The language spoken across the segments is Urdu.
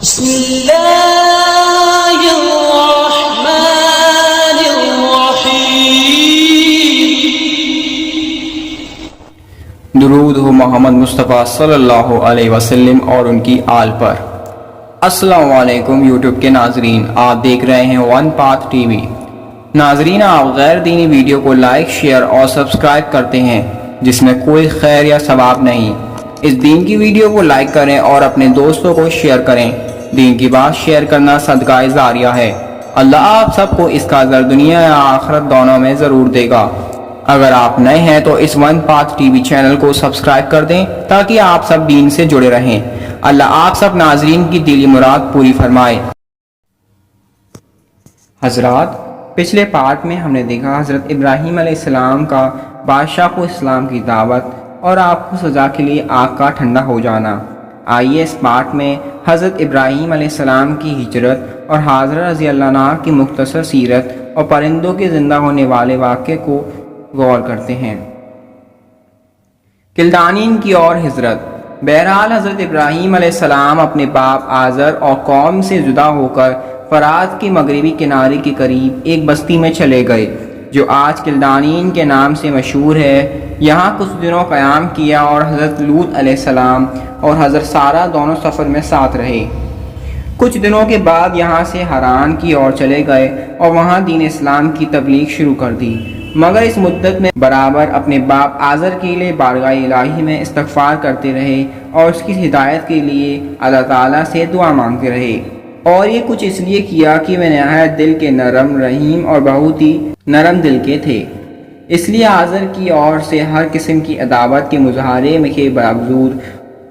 بسم اللہ الرحمن الرحیم۔ درود ہو محمد مصطفیٰ صلی اللہ علیہ وسلم اور ان کی آل پر۔ السلام علیکم یوٹیوب کے ناظرین، آپ دیکھ رہے ہیں ون پاتھ ٹی وی۔ ناظرین، آپ غیر دینی ویڈیو کو لائک، شیئر اور سبسکرائب کرتے ہیں جس میں کوئی خیر یا ثواب نہیں۔ اس دین کی ویڈیو کو لائک کریں اور اپنے دوستوں کو شیئر کریں۔ دین کی بات شیئر کرنا صدقہ جاریہ ہے۔ اللہ آپ سب کو اس کا اجر دنیا یا آخرت دونوں میں ضرور دے گا۔ اگر آپ نئے ہیں تو اس one path T V channel کو سبسکرائب کر دیں تاکہ آپ سب دین سے جڑے رہیں۔ اللہ آپ سب ناظرین کی دلی مراد پوری فرمائے۔ حضرات، پچھلے پارٹ میں ہم نے دیکھا حضرت ابراہیم علیہ السلام کا بادشاہ کو اسلام کی دعوت اور آپ کو سزا کے لیے آگ کا ٹھنڈا ہو جانا۔ آئیے اس پارٹ میں حضرت ابراہیم علیہ السلام کی ہجرت اور حاضرہ رضی اللہ عنہ کی مختصر سیرت اور پرندوں کے زندہ ہونے والے واقعے کو غور کرتے ہیں۔ کلدانین کی اور ہجرت۔ بہرحال حضرت ابراہیم علیہ السلام اپنے باپ آزر اور قوم سے جدا ہو کر فرات کے مغربی کنارے کے قریب ایک بستی میں چلے گئے جو آج کلدانین کے نام سے مشہور ہے۔ یہاں کچھ دنوں قیام کیا اور حضرت لوط علیہ السلام اور حضرت سارہ دونوں سفر میں ساتھ رہے۔ کچھ دنوں کے بعد یہاں سے حران کی اور چلے گئے اور وہاں دین اسلام کی تبلیغ شروع کر دی، مگر اس مدت میں برابر اپنے باپ آزر کے لیے بارگاہ الہی میں استغفار کرتے رہے اور اس کی ہدایت کے لیے اللہ تعالیٰ سے دعا مانگتے رہے، اور یہ کچھ اس لیے کیا کہ وہ نہایت دل کے نرم رحیم اور بہت ہی نرم دل کے تھے، اس لیے آزر کی اور سے ہر قسم کی عداوت کے مظاہرے کے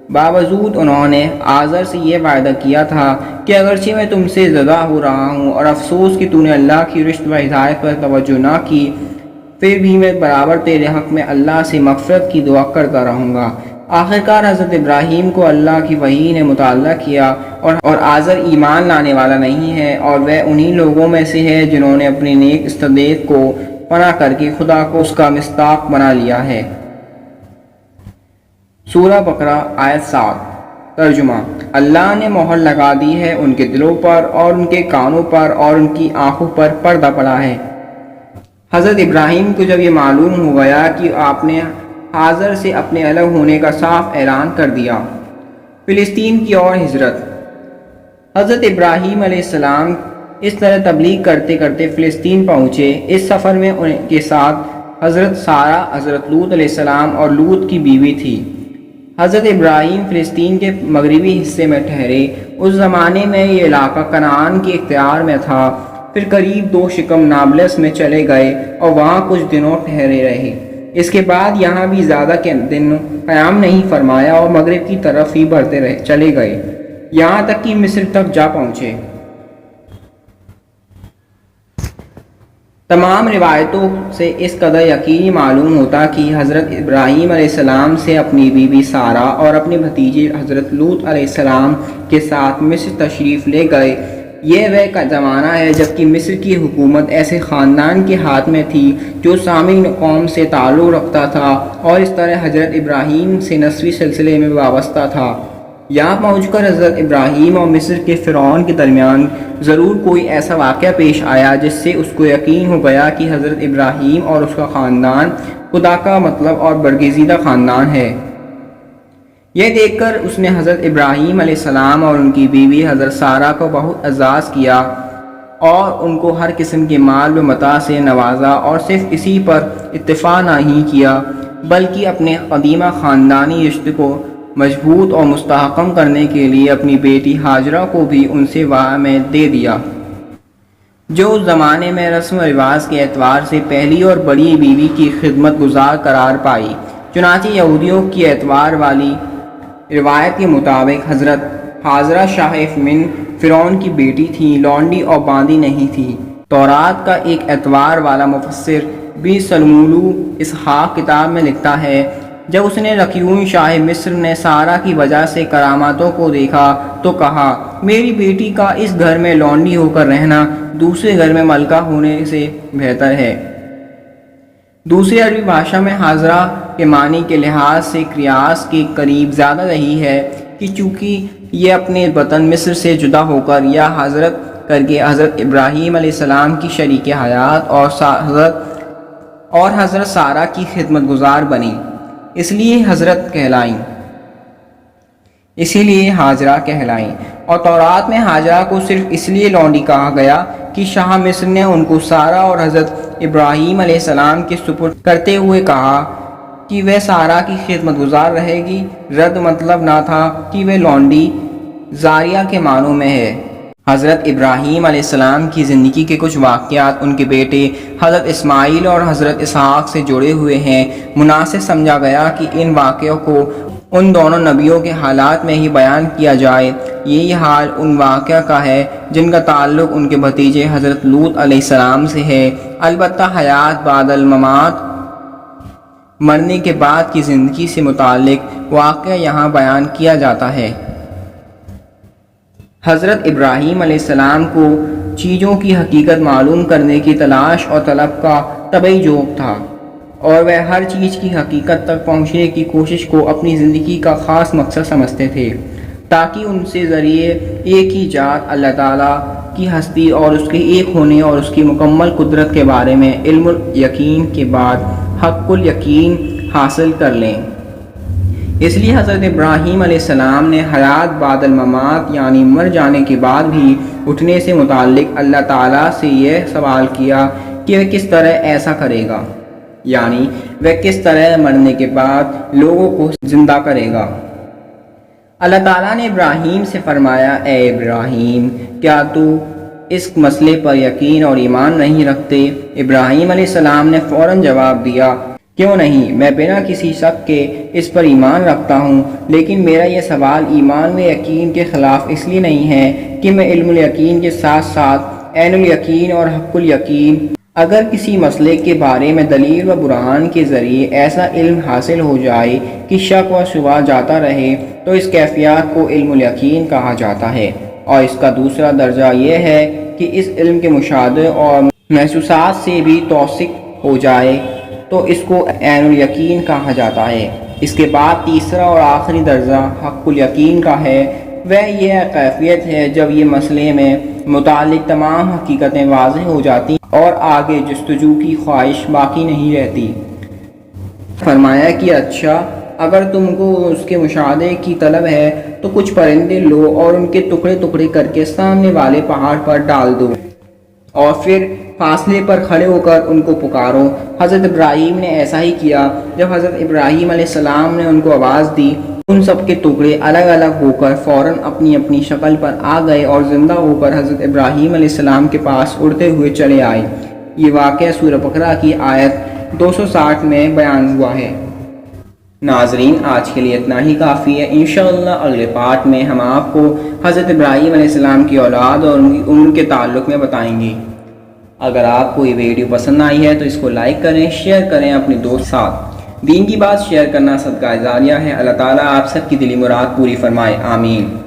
باوجود انہوں نے آزر سے یہ وعدہ کیا تھا کہ اگرچہ میں تم سے جدا ہو رہا ہوں اور افسوس کہ تو نے اللہ کی رشت و ہدایت پر توجہ نہ کی، پھر بھی میں برابر تیرے حق میں اللہ سے مغفرت کی دعا کرتا رہوں گا۔ آخرکار حضرت ابراہیم کو اللہ کی وحی نے مطالعہ کیا اور آزر ایمان لانے والا نہیں ہے، اور وہ انہی لوگوں میں سے ہے جنہوں نے اپنی نیک استعداد کو فنا کر کے خدا کو اس کا مصداق بنا لیا ہے۔ سورہ بقرہ آیت 7۔ ترجمہ: اللہ نے مہر لگا دی ہے ان کے دلوں پر اور ان کے کانوں پر اور ان کی آنکھوں پر پردہ پڑا ہے۔ حضرت ابراہیم کو جب یہ معلوم ہو گیا کہ آپ نے حاضر سے اپنے الگ ہونے کا صاف اعلان کر دیا۔ فلسطین کی اور ہجرت۔ حضرت ابراہیم علیہ السلام اس طرح تبلیغ کرتے کرتے فلسطین پہنچے۔ اس سفر میں ان کے ساتھ حضرت سارہ، حضرت لوط علیہ السلام اور لوط کی بیوی تھی۔ حضرت ابراہیم فلسطین کے مغربی حصے میں ٹھہرے۔ اس زمانے میں یہ علاقہ کنعان کے اختیار میں تھا۔ پھر قریب 2 شکم نابلس میں چلے گئے اور وہاں کچھ دنوں ٹھہرے رہے۔ اس کے بعد یہاں بھی زیادہ دن قیام نہیں فرمایا اور مغرب کی طرف ہی بڑھتے چلے گئے، یہاں تک کہ مصر تک جا پہنچے۔ تمام روایتوں سے اس قدر یقینی معلوم ہوتا کہ حضرت ابراہیم علیہ السلام سے اپنی بیوی سارہ اور اپنے بھتیجے حضرت لوط علیہ السلام کے ساتھ مصر تشریف لے گئے۔ یہ وہ زمانہ ہے جبکہ مصر کی حکومت ایسے خاندان کے ہاتھ میں تھی جو سامری قوم سے تعلق رکھتا تھا اور اس طرح حضرت ابراہیم سے نسبی سلسلے میں وابستہ تھا۔ یہاں پہنچ کر حضرت ابراہیم اور مصر کے فرعون کے درمیان ضرور کوئی ایسا واقعہ پیش آیا جس سے اس کو یقین ہو گیا کہ حضرت ابراہیم اور اس کا خاندان خدا کا مطلب اور برگزیدہ خاندان ہے۔ یہ دیکھ کر اس نے حضرت ابراہیم علیہ السلام اور ان کی بیوی حضرت سارہ کو بہت اعزاز کیا اور ان کو ہر قسم کے مال و متاع سے نوازا، اور صرف اسی پر اکتفا نہیں کیا بلکہ اپنے قدیمہ خاندانی رشتے کو مضبوط اور مستحکم کرنے کے لیے اپنی بیٹی ہاجرہ کو بھی ان سے وعدہ میں دے دیا، جو اس زمانے میں رسم و رواج کے اعتبار سے پہلی اور بڑی بیوی کی خدمت گزار قرار پائی۔ چنانچہ یہودیوں کی اعتبار والی روایت کے مطابق حضرت حاجرہ شاہف من فرعون کی بیٹی تھی، لونڈی اور باندی نہیں تھی۔ تورات کا ایک اعتبار والا مفسر بن سلمولو اسحاق کتاب میں لکھتا ہے، جب اس نے رکیون شاہ مصر نے سارہ کی وجہ سے کراماتوں کو دیکھا تو کہا، میری بیٹی کا اس گھر میں لونڈی ہو کر رہنا دوسرے گھر میں ملکہ ہونے سے بہتر ہے۔ دوسری عربی بھاشا میں حاضرہ کے معنی کے لحاظ سے قیاس کے قریب زیادہ رہی ہے۔ کہ چونکہ یہ اپنے وطن مصر سے جدا ہو کر یا حضرت کر کے حضرت ابراہیم علیہ السلام کی شریک حیات اور حضرت سارہ کی خدمت گزار بنی، اس لیے حاجرہ کہلائیں۔ اور تورات میں حاجرہ کو صرف اس لیے لونڈی کہا گیا کہ شاہ مصر نے ان کو سارہ اور حضرت ابراہیم علیہ السلام کے سپرد کرتے ہوئے کہا کہ وہ سارہ کی خدمت گزار رہے گی۔ رد مطلب نہ تھا کہ وہ لونڈی زاریہ کے معنوں میں ہے۔ حضرت ابراہیم علیہ السلام کی زندگی کے کچھ واقعات ان کے بیٹے حضرت اسماعیل اور حضرت اسحاق سے جڑے ہوئے ہیں۔ مناسب سمجھا گیا کہ ان واقعوں کو ان دونوں نبیوں کے حالات میں ہی بیان کیا جائے۔ یہی حال ان واقعہ کا ہے جن کا تعلق ان کے بھتیجے حضرت لوط علیہ السلام سے ہے۔ البتہ حیات بعد الممات، مرنے کے بعد کی زندگی سے متعلق واقعہ یہاں بیان کیا جاتا ہے۔ حضرت ابراہیم علیہ السلام کو چیزوں کی حقیقت معلوم کرنے کی تلاش اور طلب کا طبعی ذوق تھا، اور وہ ہر چیز کی حقیقت تک پہنچنے کی کوشش کو اپنی زندگی کا خاص مقصد سمجھتے تھے، تاکہ ان سے ذریعے ایک ہی ذات اللہ تعالیٰ کی ہستی اور اس کے ایک ہونے اور اس کی مکمل قدرت کے بارے میں علم الیقین کے بعد حق الیقین حاصل کر لیں۔ اس لیے حضرت ابراہیم علیہ السلام نے حیات بعد الممات یعنی مر جانے کے بعد بھی اٹھنے سے متعلق اللہ تعالیٰ سے یہ سوال کیا کہ وہ کس طرح ایسا کرے گا، یعنی وہ کس طرح مرنے کے بعد لوگوں کو زندہ کرے گا۔ اللہ تعالیٰ نے ابراہیم سے فرمایا، اے ابراہیم، کیا تو اس مسئلے پر یقین اور ایمان نہیں رکھتے؟ ابراہیم علیہ السلام نے فوراً جواب دیا، کیوں نہیں، میں بنا کسی شک کے اس پر ایمان رکھتا ہوں، لیکن میرا یہ سوال ایمان میں یقین کے خلاف اس لیے نہیں ہے کہ میں علم الیقین کے ساتھ ساتھ عین الیقین اور حق الیقین، اگر کسی مسئلے کے بارے میں دلیل و برہان کے ذریعے ایسا علم حاصل ہو جائے کہ شک و شبہ جاتا رہے تو اس کیفیات کو علم الیقین کہا جاتا ہے۔ اور اس کا دوسرا درجہ یہ ہے کہ اس علم کے مشاہدے اور محسوسات سے بھی توثیق ہو جائے تو اس کو عین الیقین کہا جاتا ہے۔ اس کے بعد تیسرا اور آخری درجہ حق الیقین کا ہے۔ وہ یہ کیفیت ہے جب یہ مسئلے میں متعلق تمام حقیقتیں واضح ہو جاتی اور آگے جستجو کی خواہش باقی نہیں رہتی۔ فرمایا کہ اچھا، اگر تم کو اس کے مشاہدے کی طلب ہے تو کچھ پرندے لو اور ان کے ٹکڑے ٹکڑے کر کے سامنے والے پہاڑ پر ڈال دو، اور پھر فاصلے پر کھڑے ہو کر ان کو پکارو۔ حضرت ابراہیم نے ایسا ہی کیا۔ جب حضرت ابراہیم علیہ السلام نے ان کو آواز دی، ان سب کے ٹکڑے الگ الگ ہو کر فوراً اپنی اپنی شکل پر آ گئے اور زندہ ہو کر حضرت ابراہیم علیہ السلام کے پاس اڑتے ہوئے چلے آئے۔ یہ واقعہ سورہ بقرہ کی آیت 260 میں بیان ہوا ہے۔ ناظرین، آج کے لیے اتنا ہی کافی ہے۔ انشاءاللہ اگلے پارٹ میں ہم آپ کو حضرت ابراہیم علیہ السلام کی اولاد اور ان کی عمر کے تعلق میں بتائیں گے۔ اگر آپ کو یہ ویڈیو پسند آئی ہے تو اس کو لائک کریں، شیئر کریں اپنے دوست ساتھ۔ دین کی بات شیئر کرنا صدقہ جاریہ ہے۔ اللہ تعالیٰ آپ سب کی دلی مراد پوری فرمائے، آمین۔